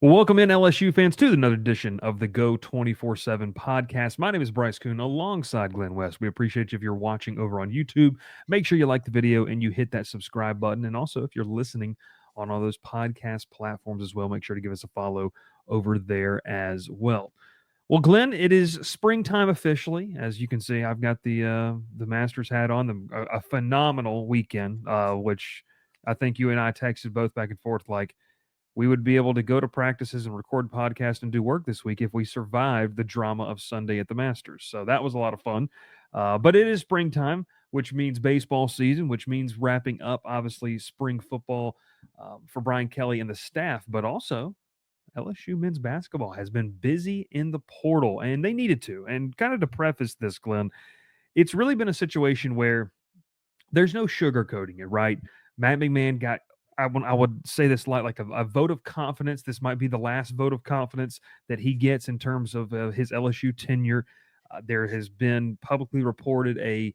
Well, welcome in LSU fans to another edition of the Go 24/7 podcast. My name is Bryce Koon alongside Glen West. We appreciate you if you're watching over on YouTube. Make sure you like the video and you hit that subscribe button. And also, if you're listening on all those podcast platforms as well, make sure to give us a follow over there as well. Well, Glenn, it is springtime officially. As you can see, I've got the Masters hat on. A phenomenal weekend, which I think you and I texted both back and forth like we would be able to go to practices and record podcasts and do work this week if we survived the drama of Sunday at the Masters. So that was a lot of fun. But it is springtime, which means baseball season, which means wrapping up, obviously, spring football for Brian Kelly and the staff, but also LSU men's basketball has been busy in the portal, and they needed to. And kind of to preface this, Glenn, it's really been a situation where there's no sugarcoating it, right? Matt McMahon got. I would say this like a vote of confidence. This might be the last vote of confidence that he gets in terms of his LSU tenure. There has been publicly reported a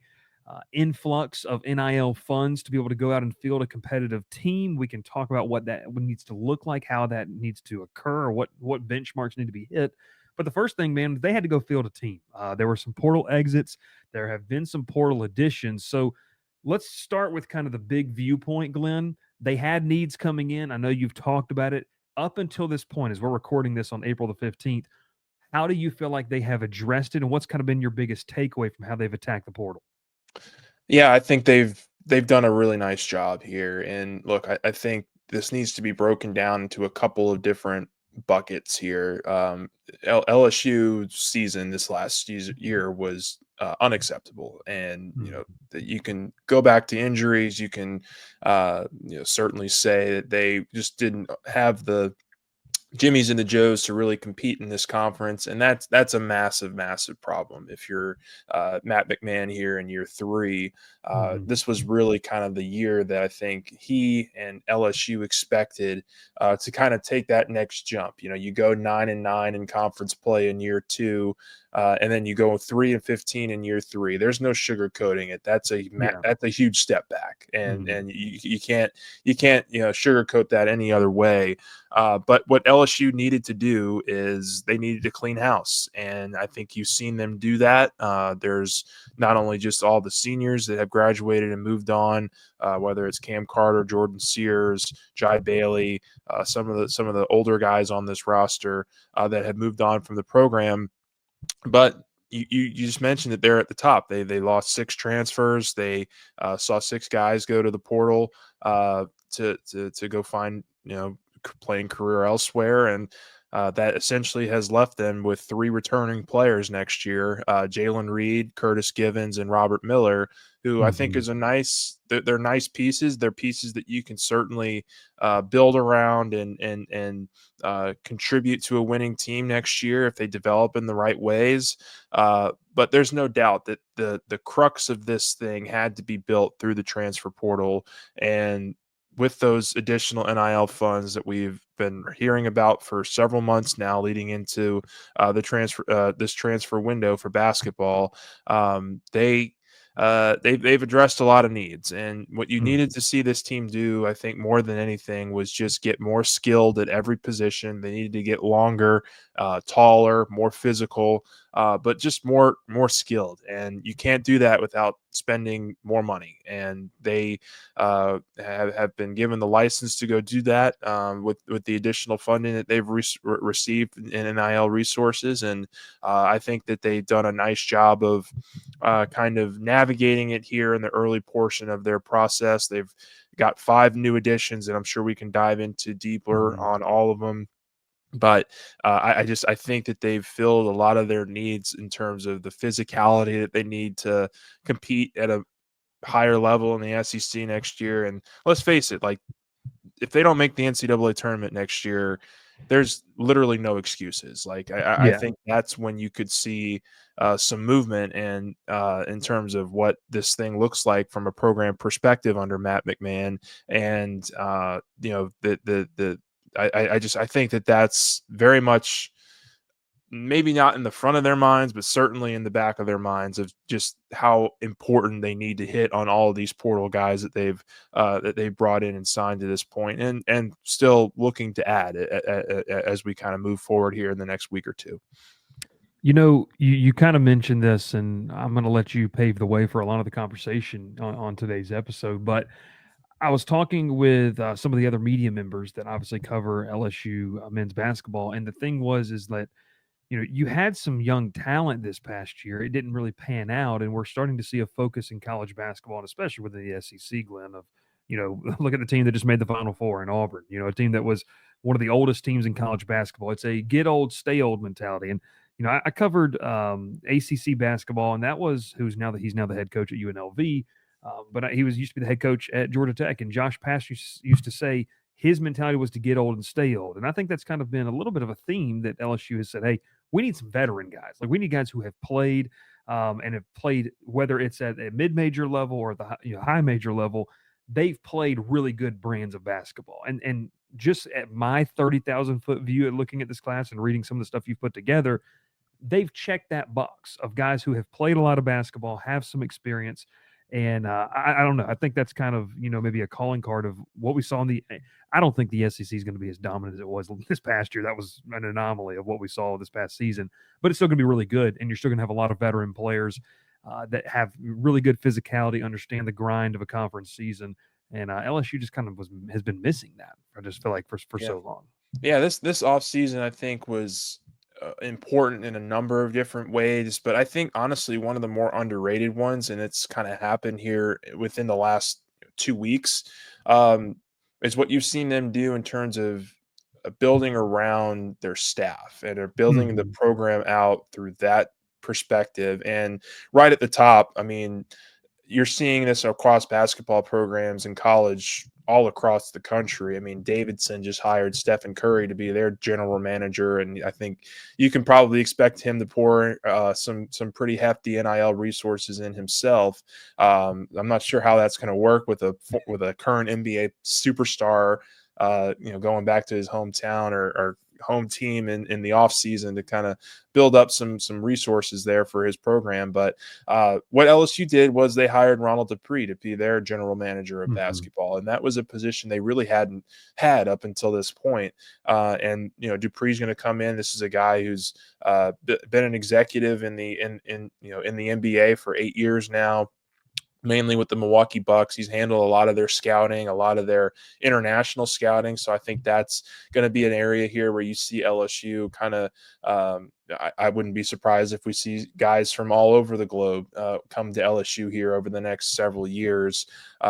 influx of NIL funds to be able to go out and field a competitive team. We can talk about what that needs to look like, how that needs to occur, or what benchmarks need to be hit. But the first thing, man, they had to go field a team. There were some portal exits. There have been some portal additions. So let's start with kind of the big viewpoint, Glenn. They had needs coming in. I know you've talked about it up until this point, as we're recording this on April the 15th. How do you feel like they have addressed it, and what's kind of been your biggest takeaway from how they've attacked the portal? Yeah, I think they've done a really nice job here. And look, I think this needs to be broken down into a couple of different buckets here. LSU season this year was unacceptable, and Mhm. that you can go back to injuries. You can certainly say that they just didn't have the Jimmys and the Joes to really compete in this conference, and that's a massive, massive problem. If you're Matt McMahon here in year three, Mhm. this was really kind of the year that I think he and LSU expected to kind of take that next jump. You go 9-9 in conference play in year two, and then you go 3-15 in year three. There's no sugarcoating it. Yeah. That's a huge step back, and Mhm. you can't sugarcoat that any other way. But what LSU needed to do is they needed to clean house. And I think you've seen them do that. There's not only just all the seniors that have graduated and moved on, whether it's Cam Carter, Jordan Sears, Jai Bailey, some of the older guys on this roster that have moved on from the program. But you just mentioned that they're at the top. They lost six transfers. They saw six guys go to the portal to go find playing career elsewhere, and that essentially has left them with three returning players next year: Jalen Reed, Curtis Givens, and Robert Miller, who I think Mhm. is a nice. They're nice pieces. They're pieces that you can certainly build around and contribute to a winning team next year if they develop in the right ways. But there's no doubt that the crux of this thing had to be built through the transfer portal, and with those additional NIL funds that we've been hearing about for several months now, leading into this transfer window for basketball, they've addressed a lot of needs. And what you Mhm. needed to see this team do, I think, more than anything, was just get more skilled at every position. They needed to get longer, taller, more physical, but just more skilled. And you can't do that without spending more money. And they have been given the license to go do that with the additional funding that they've received in NIL resources. And I think that they've done a nice job of kind of navigating it here in the early portion of their process. They've got five new additions, and I'm sure we can dive into deeper Mhm. on all of them. But I think that they've filled a lot of their needs in terms of the physicality that they need to compete at a higher level in the SEC next year. And let's face it, like, if they don't make the NCAA tournament next year, there's literally no excuses. Like, I Yeah. think that's when you could see some movement and in terms of what this thing looks like from a program perspective under Matt McMahon. And the I think that that's very much maybe not in the front of their minds, but certainly in the back of their minds of just how important they need to hit on all of these portal guys that they've brought in and signed to this point, and still looking to add as we kind of move forward here in the next week or two. You kind of mentioned this, and I'm going to let you pave the way for a lot of the conversation on today's episode. But I was talking with some of the other media members that obviously cover LSU men's basketball, and the thing is that you had some young talent this past year. It didn't really pan out, and we're starting to see a focus in college basketball, and especially within the SEC, Glenn, of, look at the team that just made the Final Four in Auburn, a team that was one of the oldest teams in college basketball. It's a get old, stay old mentality. And, I covered ACC basketball, and that was he's now the head coach at UNLV. But he used to be the head coach at Georgia Tech, and Josh Pass used to say his mentality was to get old and stay old. And I think that's kind of been a little bit of a theme that LSU has said, hey, we need some veteran guys. Like, we need guys who have played and have played, whether it's at a mid-major level or the high major level. They've played really good brands of basketball. And just at my 30,000-foot view at looking at this class and reading some of the stuff you've put together, they've checked that box of guys who have played a lot of basketball, have some experience. And I don't know. I think that's kind of, maybe a calling card of what we saw in the. I don't think the SEC is going to be as dominant as it was this past year. That was an anomaly of what we saw this past season, but it's still going to be really good. And you're still going to have a lot of veteran players that have really good physicality, understand the grind of a conference season. And LSU just kind of has been missing that. I just feel like for Yeah. so long. Yeah, this offseason I think was important in a number of different ways, but I think honestly one of the more underrated ones, and it's kind of happened here within the last 2 weeks, um, is what you've seen them do in terms of building around their staff and are building the Mm-hmm. program out through that perspective. And right at the top, I mean, you're seeing this across basketball programs in college all across the country. I mean, Davidson just hired Stephen Curry to be their general manager, and I think you can probably expect him to pour some pretty hefty NIL resources in himself. I'm not sure how that's going to work with a current NBA superstar, going back to his hometown or home team in the offseason to kind of build up some resources there for his program. But what LSU did was they hired Ronald Dupree to be their general manager of Mm-hmm. basketball, and that was a position they really hadn't had up until this point. And Dupree's going to come in. This is a guy who's been an executive in the NBA for 8 years now, mainly with the Milwaukee Bucks. He's handled a lot of their scouting, a lot of their international scouting. So I think that's going to be an area here where you see LSU kind of. I wouldn't be surprised if we see guys from all over the globe come to LSU here over the next several years,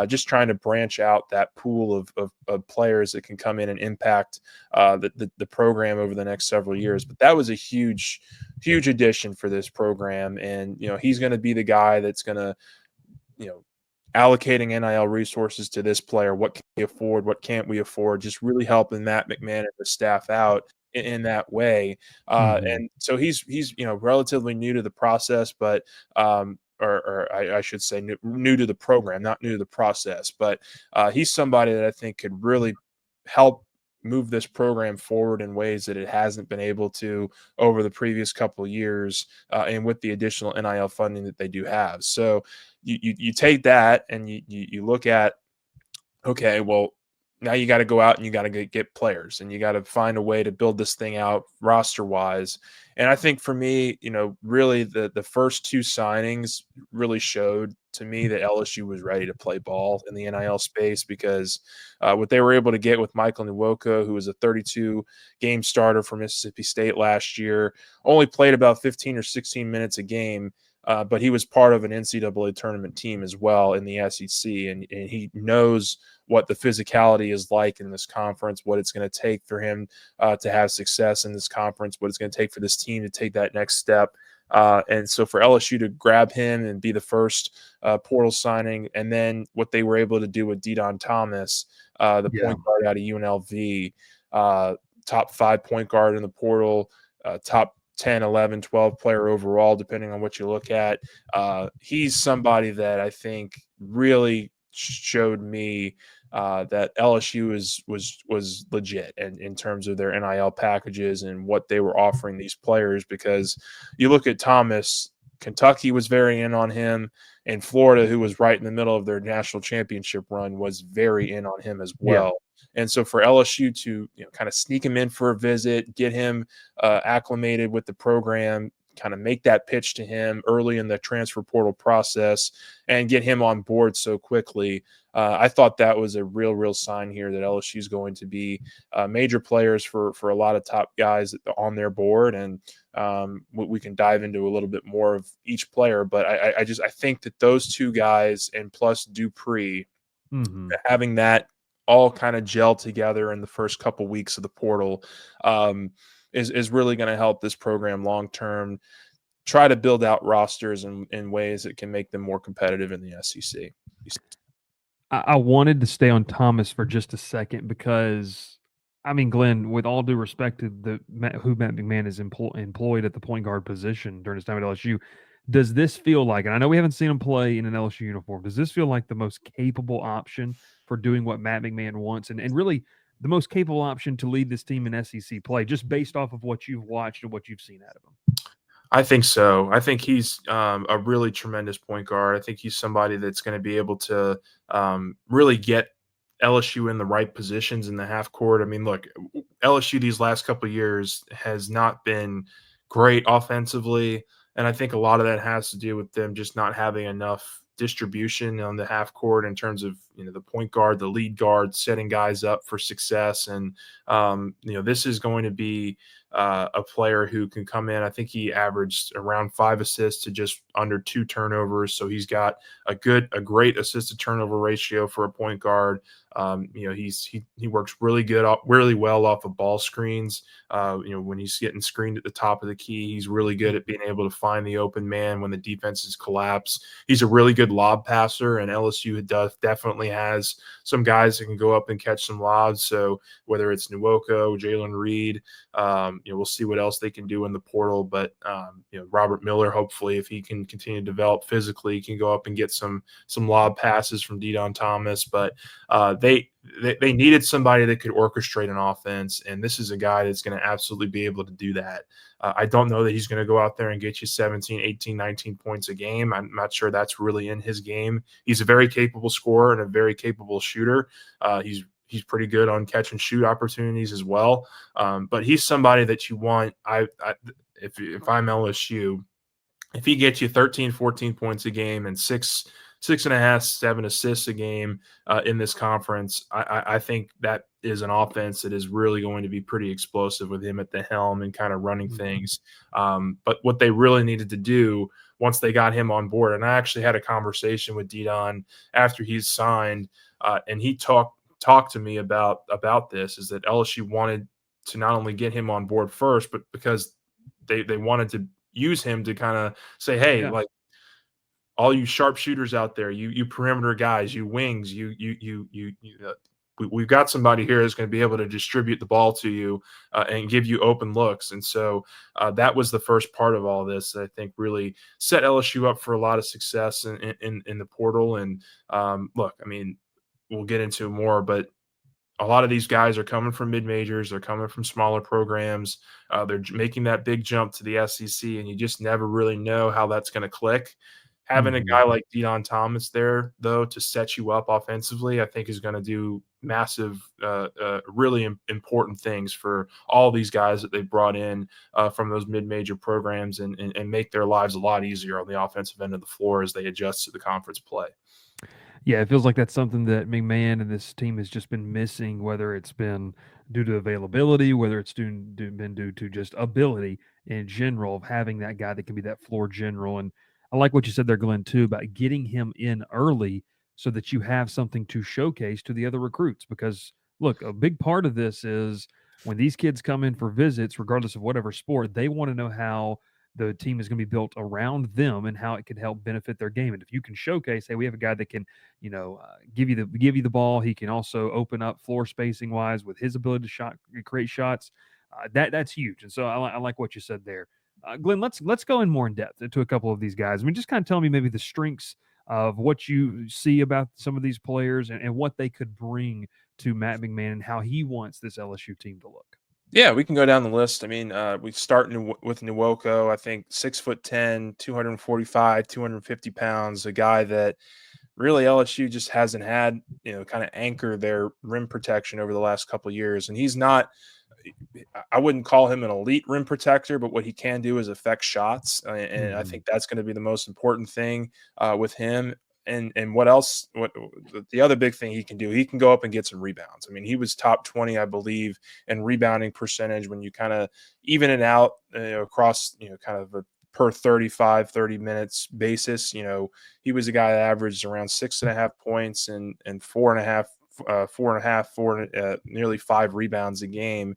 just trying to branch out that pool of players that can come in and impact the program over the next several years. But that was a huge addition for this program, and he's going to be the guy that's going to allocating NIL resources to this player. What can we afford? What can't we afford? Just really helping Matt McMahon and the staff out in that way. Mm-hmm. And so he's relatively new to the process, but or I should say new to the program, not new to the process. But he's somebody that I think could really help move this program forward in ways that it hasn't been able to over the previous couple of years, and with the additional NIL funding that they do have. So you take that and you look at, okay, well, now you got to go out and you got to get players and you got to find a way to build this thing out roster wise. And I think for me, really the first two signings really showed to me that LSU was ready to play ball in the NIL space, because what they were able to get with Michael Nwoka, who was a 32 game starter for Mississippi State last year, only played about 15 or 16 minutes a game. But he was part of an NCAA tournament team as well in the SEC, and he knows what the physicality is like in this conference, what it's going to take for him to have success in this conference, what it's going to take for this team to take that next step. And so for LSU to grab him and be the first portal signing, and then what they were able to do with Deion Thomas, the Yeah. point guard out of UNLV, top 5 point guard in the portal, top 10, 11, 12 player overall, depending on what you look at. He's somebody that I think really showed me that LSU was legit in terms of their NIL packages and what they were offering these players. Because you look at Thomas, Kentucky was very in on him, and Florida, who was right in the middle of their national championship run, was very in on him as Yeah. well. And so for LSU to kind of sneak him in for a visit, get him acclimated with the program, kind of make that pitch to him early in the transfer portal process, and get him on board so quickly. I thought that was a real sign here that LSU is going to be major players for a lot of top guys on their board, and we can dive into a little bit more of each player. But I think that those two guys and plus Dupree, Mm-hmm. having that all kind of gel together in the first couple weeks of the portal, is really going to help this program long term. Try to build out rosters in ways that can make them more competitive in the SEC. I wanted to stay on Thomas for just a second because, I mean, Glenn, with all due respect to who Matt McMahon is employed at the point guard position during his time at LSU, does this feel like, and I know we haven't seen him play in an LSU uniform, does this feel like the most capable option for doing what Matt McMahon wants and really the most capable option to lead this team in SEC play, just based off of what you've watched and what you've seen out of him? I think so. I think he's a really tremendous point guard. I think he's somebody that's going to be able to really get LSU in the right positions in the half court. I mean, look, LSU these last couple of years has not been great offensively, and I think a lot of that has to do with them just not having enough distribution on the half court in terms of the point guard, the lead guard, setting guys up for success. And this is going to be a player who can come in. I think he averaged around 5 assists to just under 2 turnovers. So he's got a great assist to turnover ratio for a point guard. He works really well off of ball screens. When he's getting screened at the top of the key, he's really good at being able to find the open man when the defenses collapse. He's a really good lob passer, and LSU definitely has some guys that can go up and catch some lobs. So whether it's Nwoko, Jalen Reed, we'll see what else they can do in the portal. But Robert Miller, hopefully, if he can continue to develop physically, he can go up and get some lob passes from Deion Thomas. But they needed somebody that could orchestrate an offense, and this is a guy that's going to absolutely be able to do that. I don't know that he's going to go out there and get you 17, 18, 19 points a game. I'm not sure that's really in his game. He's a very capable scorer and a very capable shooter. He's pretty good on catch and shoot opportunities as well. But he's somebody that you want. If I'm LSU, if he gets you 13, 14 points a game and six and a half, 7 assists a game in this conference, I think that is an offense that is really going to be pretty explosive with him at the helm and kind of running things. But what they really needed to do once they got him on board, and I actually had a conversation with Deion after he's signed, and he talked to me about this, is that LSU wanted to not only get him on board first, but because they wanted to use him to kind of say, hey, Yeah. like, all you sharpshooters out there, you perimeter guys, you wings, we've got somebody here that's going to be able to distribute the ball to you and give you open looks. And so that was the first part of all this that I think really set LSU up for a lot of success in the portal. And look, I mean, we'll get into more, but a lot of these guys are coming from mid majors. They're coming from smaller programs. They're making that big jump to the SEC, and you just never really know how that's going to click. Having a Mm-hmm. guy like Deion Thomas there, though, to set you up offensively, I think is going to do massive, really important things for all these guys that they brought in from those mid-major programs, and make their lives a lot easier on the offensive end of the floor as they adjust to the conference play. Yeah, it feels like that's something that McMahon and this team has just been missing, whether it's been due to availability, whether it's been due to just ability in general of having that guy that can be that floor general. And I like what you said there, Glenn, too, about getting him in early so that you have something to showcase to the other recruits. Because, look, a big part of this is when these kids come in for visits, regardless of whatever sport, they want to know how the team is going to be built around them and how it can help benefit their game. And if you can showcase, hey, we have a guy that can give you the ball. He can also open up floor spacing wise with his ability to create shots. That's huge. And so I like what you said there, Glenn. Let's go in more in depth into a couple of these guys. I mean, just kind of tell me maybe the strengths of what you see about some of these players and what they could bring to Matt McMahon and how he wants this LSU team to look? Yeah, we can go down the list. I mean, we start with Nwoko. I think 6'10", 245, 250 pounds. A guy that really LSU just hasn't had, kind of anchor their rim protection over the last couple of years. And he's not, I wouldn't call him an elite rim protector, but what he can do is affect shots. And I Mhm. think that's going to be the most important thing with him. And what else? What the other big thing he can do? He can go up and get some rebounds. I mean, he was top 20, I believe, in rebounding percentage when you kind of even it out across, kind of a per 30 minutes basis. He was a guy that averaged around 6.5 points and nearly 5 rebounds a game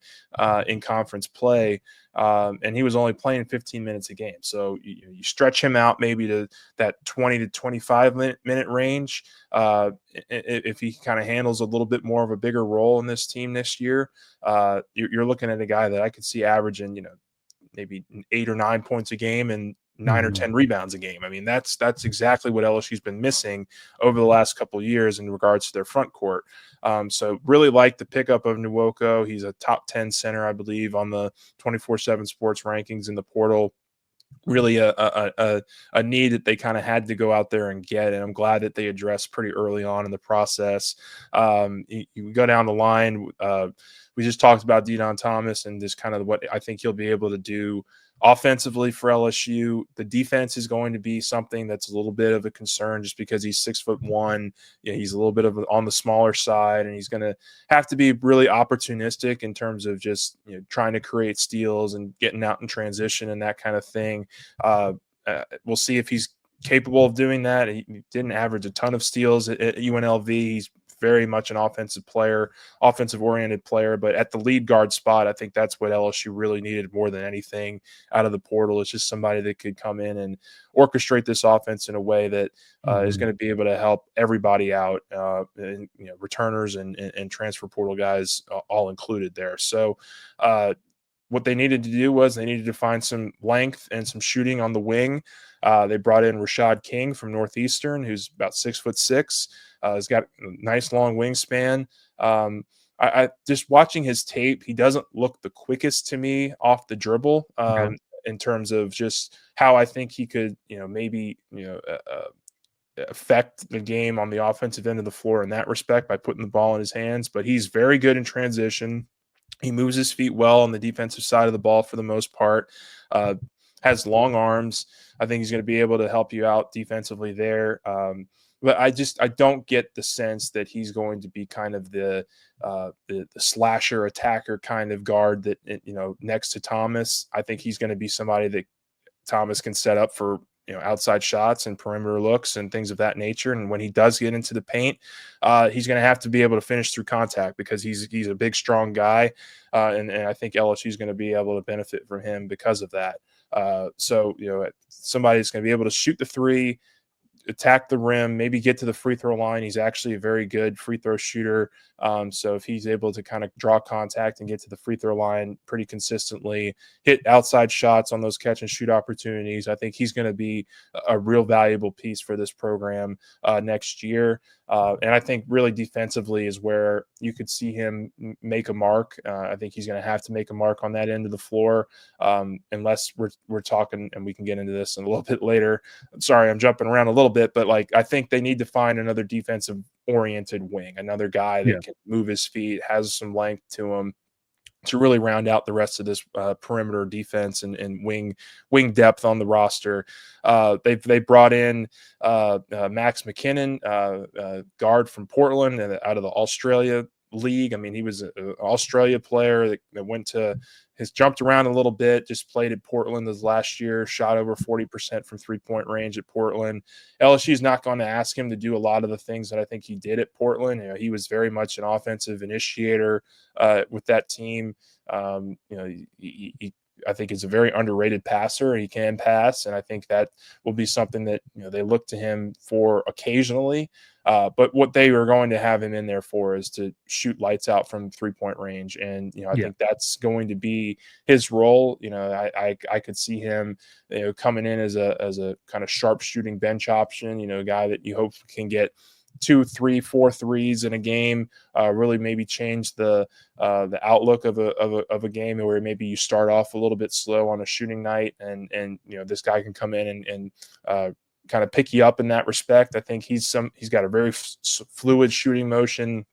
in conference play. And he was only playing 15 minutes a game. So you stretch him out maybe to that 20 to 25 minute range. If he kind of handles a little bit more of a bigger role in this team this year, you're looking at a guy that I could see averaging, maybe 8 or 9 points a game and 9 or 10 Mhm. rebounds a game. I mean, that's exactly what LSU's been missing over the last couple of years in regards to their front court. So really like the pickup of Nwoko. He's a top 10 center, I believe, on the 24/7 sports rankings in the portal. Really a need that they kind of had to go out there and get, and I'm glad that they addressed pretty early on in the process. You go down the line. We just talked about Dedan Thomas and just kind of what I think he'll be able to do offensively for LSU. The defense is going to be something that's a little bit of a concern just because he's 6'1". He's a little bit of on the smaller side, and he's going to have to be really opportunistic in terms of just trying to create steals and getting out in transition and that kind of thing. Uh, we'll see if he's capable of doing that. He didn't average a ton of steals at UNLV. He's very much an offensive oriented player, but at the lead guard spot, I think that's what LSU really needed more than anything out of the portal. It's just somebody that could come in and orchestrate this offense in a way that is Mhm. going to be able to help everybody out, and, returners and transfer portal guys all included there. So, what they needed to do was they needed to find some length and some shooting on the wing. They brought in Rashad King from Northeastern, who's about 6'6". He's got a nice long wingspan. I just watching his tape, he doesn't look the quickest to me off the dribble. Okay. In terms of just how I think he could, maybe, affect the game on the offensive end of the floor in that respect by putting the ball in his hands. But he's very good in transition. He moves his feet well on the defensive side of the ball for the most part. Uh, has long arms. I think he's going to be able to help you out defensively there. But I don't get the sense that he's going to be kind of the slasher attacker kind of guard that next to Thomas. I think he's going to be somebody that Thomas can set up for outside shots and perimeter looks and things of that nature. And when he does get into the paint, he's going to have to be able to finish through contact because he's a big, strong guy, and I think LSU is going to be able to benefit from him because of that. So somebody's going to be able to shoot the three, attack the rim, maybe get to the free throw line. He's actually a very good free throw shooter. So if he's able to kind of draw contact and get to the free throw line pretty consistently, hit outside shots on those catch and shoot opportunities, I think he's going to be a real valuable piece for this program next year. And I think really defensively is where you could see him make a mark. I think he's going to have to make a mark on that end of the floor, unless we're talking, and we can get into this in a little bit later. Sorry, I'm jumping around a little bit, but I think they need to find another defensive oriented wing, another guy Yeah. that can move his feet, has some length to him to really round out the rest of this perimeter defense and wing depth on the roster. They brought in Max McKinnon, guard from Portland and out of the Australia League. I mean, he was an Australia player that went to has jumped around a little bit, just played at Portland this last year, shot over 40% from 3-point range at Portland. LSU is not going to ask him to do a lot of the things that I think he did at Portland. He was very much an offensive initiator with that team. I think is a very underrated passer. He can pass, and I think that will be something that they look to him for occasionally. But what they are going to have him in there for is to shoot lights out from 3-point range, and I Yeah. think that's going to be his role. I could see him coming in as a kind of sharp shooting bench option. A guy that you hope can get 2, 3, 4 threes in a game, really maybe change the outlook of a game where maybe you start off a little bit slow on a shooting night, and this guy can come in and kind of pick you up in that respect. I think he's got a very fluid shooting motion,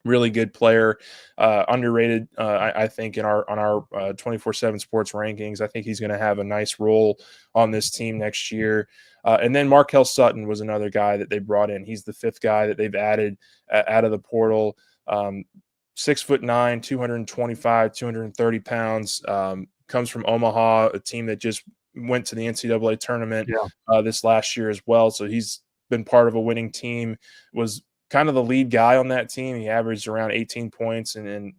really good player, underrated. I think in our on our 24/7 sports rankings, I think he's going to have a nice role on this team next year. And then Markel Sutton was another guy that they brought in. He's the fifth guy that they've added out of the portal. 6'9", 225, 230 pounds. Comes from Omaha, a team that just went to the NCAA tournament Yeah. this last year as well. So he's been part of a winning team. Was kind of the lead guy on that team. He averaged around 18 points and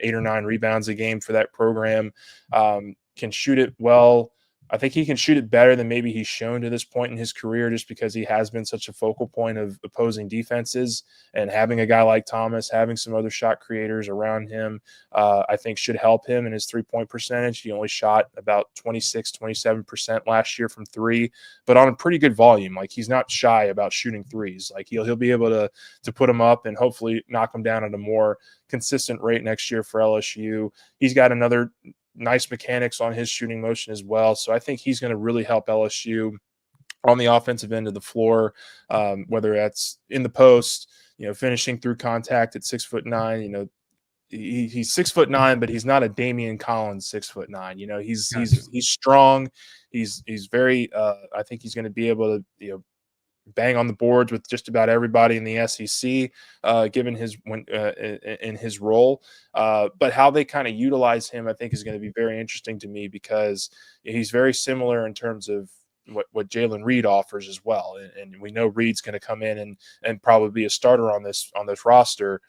8 or 9 rebounds a game for that program. Can shoot it well. I think he can shoot it better than maybe he's shown to this point in his career, just because he has been such a focal point of opposing defenses. And having a guy like Thomas, having some other shot creators around him, I think should help him in his 3-point percentage. He only shot about 26, 27% last year from three, but on a pretty good volume. Like, he's not shy about shooting threes. Like, he'll be able to put them up and hopefully knock them down at a more consistent rate next year for LSU. He's got another nice mechanics on his shooting motion as well. So I think he's going to really help LSU on the offensive end of the floor, whether that's in the post, finishing through contact at 6'9". He's 6'9", but he's not a Damian Collins 6'9". He's Gotcha. he's strong. He's very. I think he's going to be able to bang on the boards with just about everybody in the SEC, given his in his role. But how they kind of utilize him, I think, is going to be very interesting to me, because he's very similar in terms of what Jalen Reed offers as well, and we know Reed's going to come in and probably be a starter on this roster.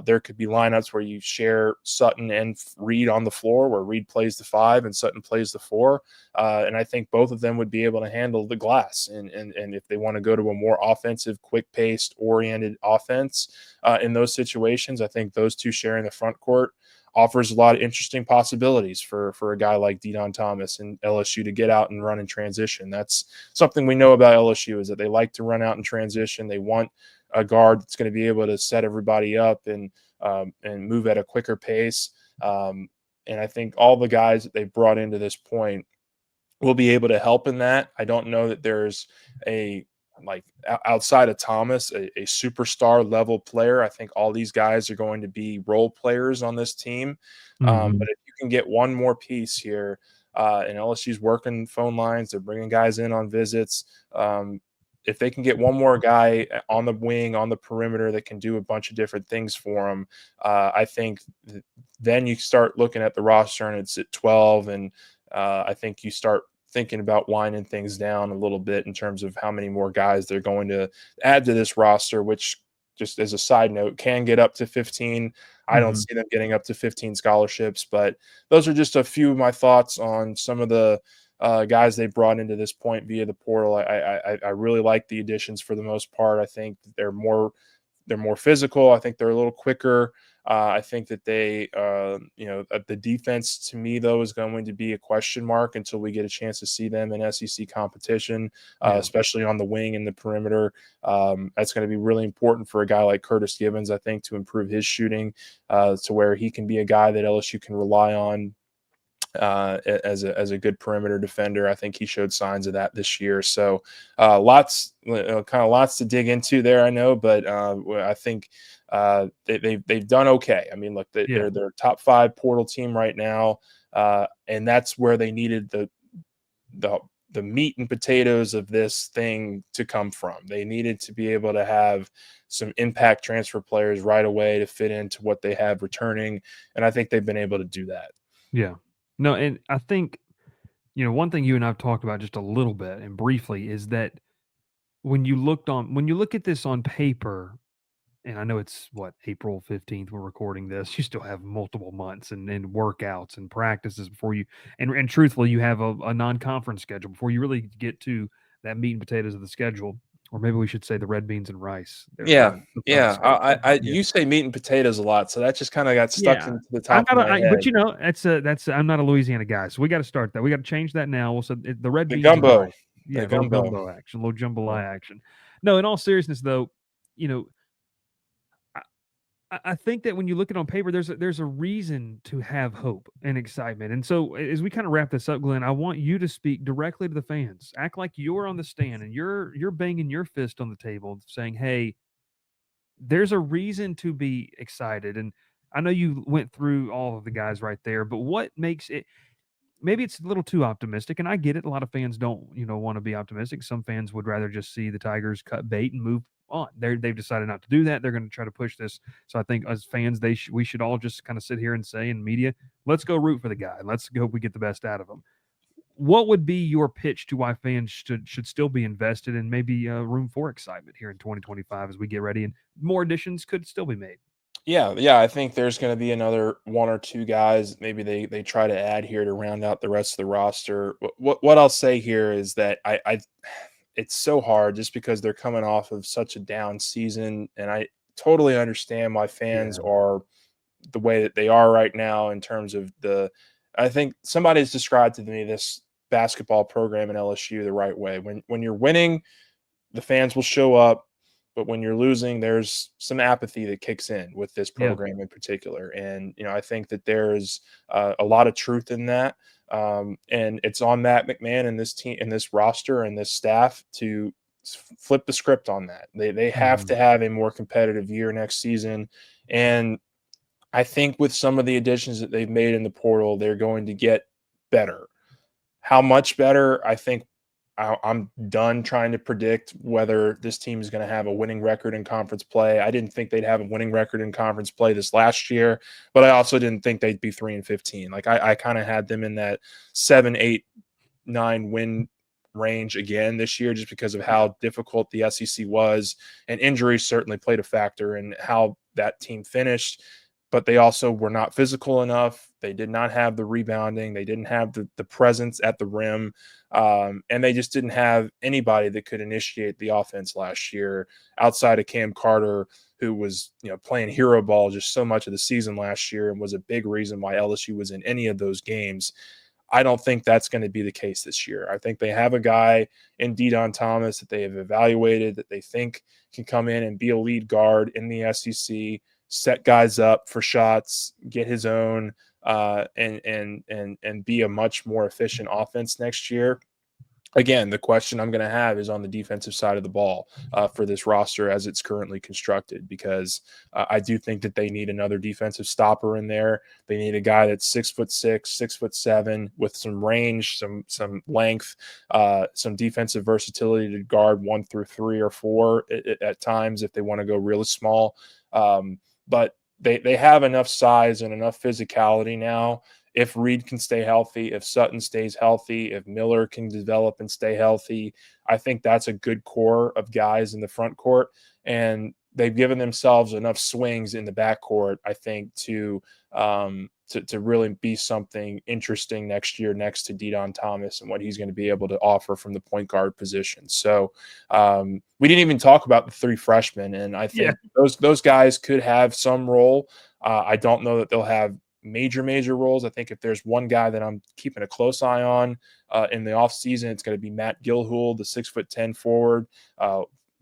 There could be lineups where you share Sutton and Reed on the floor, where Reed plays the 5 and Sutton plays the 4, and I think both of them would be able to handle the glass. And if they want to go to a more offensive, quick paced oriented offense in those situations, I think those two sharing the front court offers a lot of interesting possibilities for a guy like Deion Thomas and LSU to get out and run in transition. That's something we know about LSU, is that they like to run out in transition. They want a guard that's going to be able to set everybody up and move at a quicker pace. And I think all the guys that they've brought into this point will be able to help in that. I don't know that there's a outside of Thomas, a superstar level player. I think all these guys are going to be role players on this team. Mhm. But if you can get one more piece here, and LSU's working phone lines, they're bringing guys in on visits. If they can get one more guy on the wing, on the perimeter, that can do a bunch of different things for them, I think then you start looking at the roster and it's at 12, and I think you start thinking about winding things down a little bit in terms of how many more guys they're going to add to this roster, which, just as a side note, can get up to 15. I don't Mhm. see them getting up to 15 scholarships, but those are just a few of my thoughts on some of the guys they brought into this point via the portal. I really like the additions for the most part. I think they're more physical. I think they're a little quicker. I think that the defense, to me, though, is going to be a question mark until we get a chance to see them in SEC competition, Yeah. especially on the wing and the perimeter. That's going to be really important for a guy like Curtis Gibbons, I think, to improve his shooting to where he can be a guy that LSU can rely on as a good perimeter defender. I think he showed signs of that this year. So lots to dig into there, I know, but I think they've done okay. I mean, look, Yeah. they're a top 5 portal team right now, and that's where they needed the the meat and potatoes of this thing to come from. They needed to be able to have some impact transfer players right away to fit into what they have returning, and I think they've been able to do that. Yeah. No, and I think, one thing you and I've talked about just a little bit and briefly is that when you look at this on paper, and I know it's what, April 15th we're recording this. You still have multiple months and workouts and practices before you, and truthfully, you have a non-conference schedule before you really get to that meat and potatoes of the schedule, or maybe we should say the red beans and rice. They're Yeah, the fun yeah. stuff. Yeah. You say meat and potatoes a lot, so that just kind of got stuck Yeah. into the I top of gotta, my but head. that's I'm not a Louisiana guy, so we got to start that. We got to change that now. We'll say the red The beans and gumbo, rice. the Yeah, a little gumbo. gumbo action, a little jambalaya Yeah. action. No, in all seriousness, though, you know, I think that when you look at it on paper, there's a reason to have hope and excitement. And so, as we kind of wrap this up, Glenn, I want you to speak directly to the fans. Act like you're on the stand and you're banging your fist on the table, saying, "Hey, there's a reason to be excited." And I know you went through all of the guys right there, but what makes it? Maybe it's a little too optimistic, and I get it. A lot of fans don't, want to be optimistic. Some fans would rather just see the Tigers cut bait and move on. They've decided not to do that. They're going to try to push this. So I think as fans, we should all just kind of sit here and say in media, let's go root for the guy. Let's go. We get the best out of him. What would be your pitch to why fans should still be invested and maybe room for excitement here in 2025 as we get ready and more additions could still be made? Yeah, yeah, I think there's going to be another one or two guys maybe they try to add here to round out the rest of the roster. What I'll say here is that I it's so hard just because they're coming off of such a down season, and I totally understand why fans Yeah. are the way that they are right now in terms of the. I think somebody's described to me this basketball program in LSU the right way. When you're winning, the fans will show up, but when you're losing, there's some apathy that kicks in with this Yeah. program in particular. And I think that there's a lot of truth in that. And it's on Matt McMahon and this team and this roster and this staff to flip the script on that. They have Mhm. to have a more competitive year next season. And I think with some of the additions that they've made in the portal, they're going to get better. How much better? I think I'm done trying to predict whether this team is going to have a winning record in conference play. I didn't think they'd have a winning record in conference play this last year, but I also didn't think they'd be 3-15. Like I kind of had them in that 7, 8, 9 win range again this year, just because of Yeah. how difficult the SEC was, and injuries certainly played a factor in how that team finished. But they also were not physical enough. They did not have the rebounding. They didn't have the presence at the rim. And they just didn't have anybody that could initiate the offense last year outside of Cam Carter, who was playing hero ball just so much of the season last year and was a big reason why LSU was in any of those games. I don't think that's going to be the case this year. I think they have a guy in Deion Thomas that they have evaluated that they think can come in and be a lead guard in the SEC, set guys up for shots, get his own, and be a much more efficient offense next year. Again, the question I'm going to have is on the defensive side of the ball for this roster as it's currently constructed, because I do think that they need another defensive stopper in there. They need a guy that's 6'6", 6'7", with some range, some length, some defensive versatility to guard 1 through 3 or 4 at times if they want to go really small. But they have enough size and enough physicality now. If Reed can stay healthy, if Sutton stays healthy, if Miller can develop and stay healthy, I think that's a good core of guys in the front court. And they've given themselves enough swings in the back court, I think, to really be something interesting next year next to Deion Thomas and what he's going to be able to offer from the point guard position. So we didn't even talk about the 3 freshmen, and I Yeah. think those guys could have some role. I don't know that they'll have major roles. I think if there's one guy that I'm keeping a close eye on in the offseason, it's going to be Matt Gilhool, the 6'10" forward,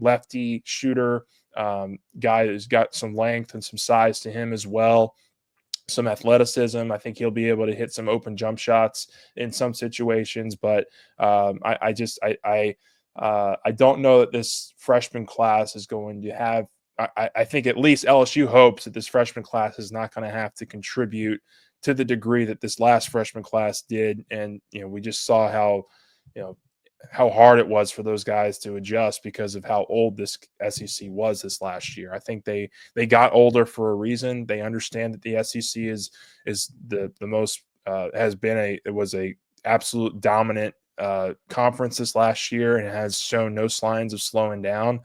lefty shooter, guy who's got some length and some size to him as well, some athleticism. I think he'll be able to hit some open jump shots in some situations, but I don't know that this freshman class is going to have. I think at least LSU hopes that this freshman class is not going to have to contribute to the degree that this last freshman class did. And we just saw you know how hard it was for those guys to adjust because of how old this SEC was this last year. I think they got older for a reason. They understand that the SEC is the most it was a absolute dominant conference this last year and has shown no signs of slowing down.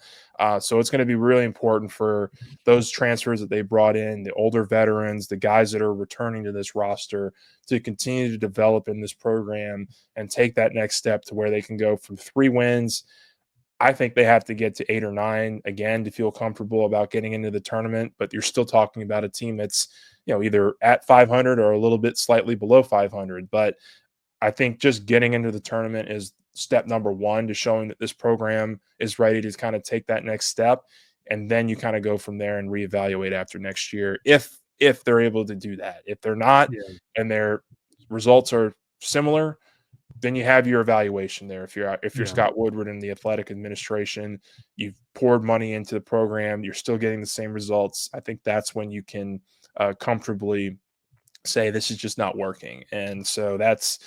So it's going to be really important for those transfers that they brought in, the older veterans, the guys that are returning to this roster, to continue to develop in this program and take that next step to where they can go from 3 wins. I think they have to get to 8 or 9 again to feel comfortable about getting into the tournament. But you're still talking about a team that's, either at 500 or a little bit slightly below 500. But I think just getting into the tournament is step number one to showing that this program is ready to kind of take that next step. And then you kind of go from there and reevaluate after next year if they're able to do that. If they're not, Yeah. and their results are similar, then you have your evaluation there. If you're Yeah. Scott Woodward and the athletic administration, you've poured money into the program, you're still getting the same results. I think that's when you can comfortably say this is just not working. And so that's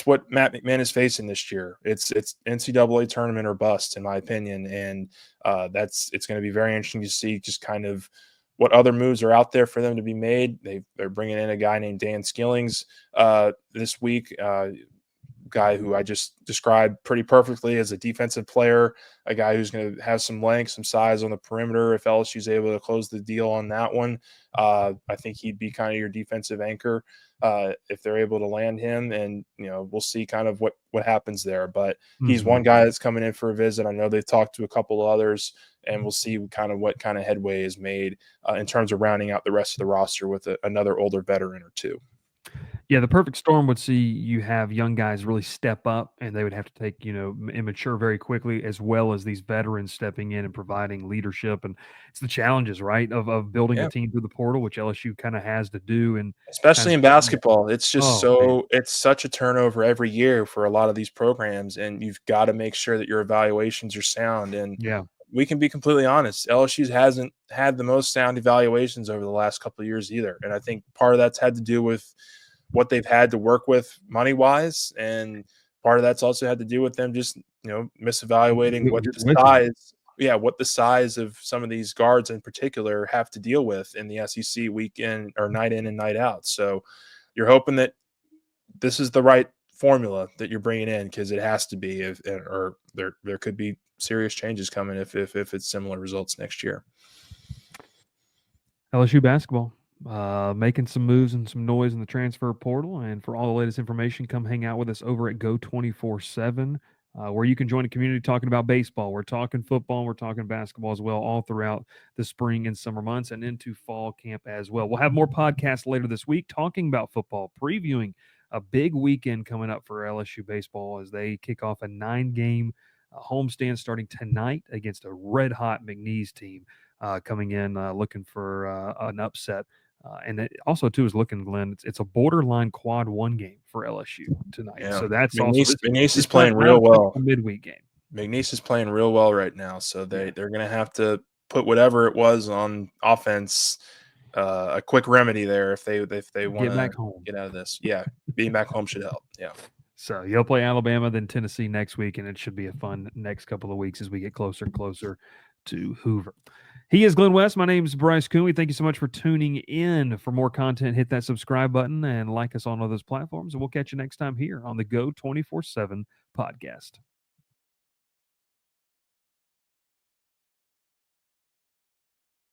what Matt McMahon is facing this year. It's NCAA tournament or bust, in my opinion. And it's going to be very interesting to see just kind of what other moves are out there for them to be made. They're bringing in a guy named Dan Skillings this week. Guy who I just described pretty perfectly as a defensive player, a guy who's going to have some length, some size on the perimeter. If LSU's able to close the deal on that one, I think he'd be kind of your defensive anchor if they're able to land him. And we'll see kind of what happens there. But he's one guy that's coming in for a visit. I know they've talked to a couple of others, and we'll see kind of what kind of headway is made in terms of rounding out the rest of the roster with another older veteran or two. Yeah, the perfect storm would see you have young guys really step up, and they would have to take, immature very quickly, as well as these veterans stepping in and providing leadership. And it's the challenges, right, of building a Yeah. team through the portal, which LSU kind of has to do, and kind Especially of in starting to, basketball, it's just oh man, it's such a turnover every year for a lot of these programs, and you've got to make sure that your evaluations are sound. And yeah, we can be completely honest, LSU hasn't had the most sound evaluations over the last couple of years either. And I think part of that's had to do with what they've had to work with money wise, and part of that's also had to do with them just misevaluating what the size of some of these guards in particular have to deal with in the SEC week in or night in and night out. So you're hoping that this is the right formula that you're bringing in, because it has to be, or there could be serious changes coming if it's similar results next year. LSU basketball. Making some moves and some noise in the transfer portal. And for all the latest information, come hang out with us over at Go 24/7, where you can join the community talking about baseball. We're talking football, we're talking basketball as well, all throughout the spring and summer months and into fall camp as well. We'll have more podcasts later this week talking about football, previewing a big weekend coming up for LSU baseball as they kick off a 9-game homestand starting tonight against a red-hot McNeese team coming in looking for an upset. And it also, too, is looking, Glenn, it's a borderline quad 1 game for LSU tonight. Yeah, So that's also McNeese is it's playing not real a well. typical midweek game. McNeese is playing real well right now, so Yeah. they're going to have to put whatever it was on offense, a quick remedy there if they want Get to back home. get out of this. Yeah, being back home should help. Yeah. So you'll play Alabama, then Tennessee next week, and it should be a fun next couple of weeks as we get closer and closer to Hoover. He is Glen West. My name is Bryce Koon. Thank you so much for tuning in. For more content, hit that subscribe button and like us on all those platforms. And we'll catch you next time here on the Go 24/7 podcast.